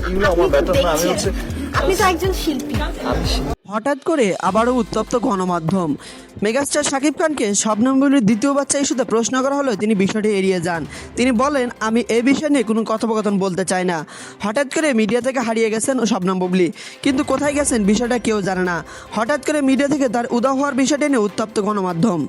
এগুলো আমার ব্যাপার না, আমি হচ্ছে আপনি তো একজন শিল্পী। হঠাৎ করে আবারও উত্তপ্ত গণমাধ্যম। মেগাস্টার শাকিব খানকে শবনম বুবলির দ্বিতীয় বাচ্চা ইস্যুতে প্রশ্ন করা হলেও তিনি বিষয়টি এড়িয়ে যান। তিনি বলেন, আমি এই বিষয় নিয়ে কোনো কথোপকথন বলতে চাই না। হঠাৎ করে মিডিয়া থেকে হারিয়ে গেছেন শবনম বুবলি, কিন্তু কোথায় গেছেন বিষয়টা কেউ জানে না। হঠাৎ করে মিডিয়া থেকে তার উধাও হওয়ার বিষয়টি নিয়ে উত্তপ্ত গণমাধ্যম।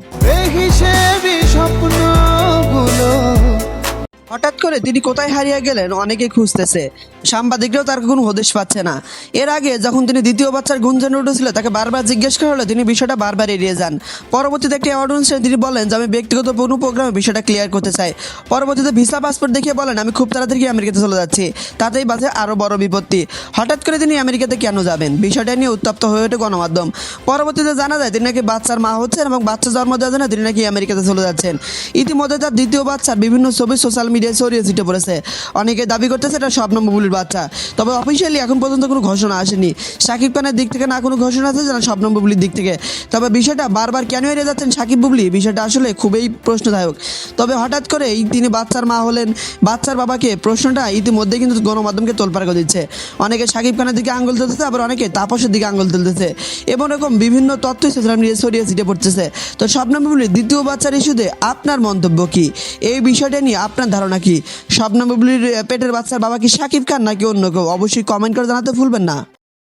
হঠাৎ করে তিনি কোথায় হারিয়ে গেলেন অনেকে খুঁজতেছে, সাংবাদিকরাও তার কোনো হদিশ পাচ্ছে না। এর আগে যখন তিনি দ্বিতীয় বাচ্চার গুঞ্জন উঠেছিল তাকে বারবার জিজ্ঞেস করা হলে তিনি বিষয়টা বারবার এড়িয়ে যান। পরবর্তীতে একটি অ্যাওয়ার্ড অনুষ্ঠানে তিনি বলেন যে আমি ব্যক্তিগত কোনো প্রোগ্রামে বিষয়টা ক্লিয়ার করতে চাই। পরবর্তীতে ভিসা পাসপোর্ট দেখিয়ে বলেন আমি খুব তাড়াতাড়ি আমেরিকাতে চলে যাচ্ছি, তাতেই বাজে আরও বড় বিপত্তি। হঠাৎ করে তিনি আমেরিকাতে কেন যাবেন, বিষয়টা নিয়ে উত্তপ্ত হয়ে ওঠে গণমাধ্যম। পরবর্তীতে জানা যায় তিনি নাকি বাচ্চার মা হচ্ছেন এবং বাচ্চা জন্ম দেওয়ার জন্য তিনি নাকি আমেরিকাতে চলে যাচ্ছেন। ইতিমধ্যে তার দ্বিতীয় বাচ্চার বিভিন্ন ছবি সোশ্যাল মিডিয়ায় ছড়িয়ে ছিটে পড়েছে। অনেকে দাবি করতেছে এটা শবনম বুবলির বাচ্চা, তবে অফিসিয়ালি এখন পর্যন্ত কোনো ঘোষণা আসেনি। শাকিব খানের দিক থেকে না কোনো ঘোষণা আছে না শবনম বুবলির দিক থেকে। তবে বিষয়টা বারবার কেন এড়িয়ে যাচ্ছেন শাকিব বুবলি, বিষয়টা আসলে খুবই প্রশ্নদায়ক। তবে হঠাৎ করে তিনি বাচ্চার মা হলেন, বাচ্চার বাবাকে প্রশ্নটা ইতিমধ্যে কিন্তু গণমাধ্যমকে তোলপাড় করে দিচ্ছে। অনেকে শাকিব খানের দিকে আঙুল তুলতেছে, আবার অনেকে তাপসের দিকে আঙুল তুলতেছে এবং এরকম বিভিন্ন তথ্যই সোশ্যাল মিডিয়ায় ছড়িয়ে ছিটে পড়তেছে। তো শবনম বুবলির দ্বিতীয় বাচ্চার ইস্যুতে আপনার মন্তব্য কি, এই বিষয়টা নিয়ে আপনার ধারণা কি? শবনম বুবলির পেটের বাচ্চার বাবা কি শাকিব খান নাকি অন্য কেউ? অবশ্যই কমেন্ট করে জানাতে ভুলবেন না।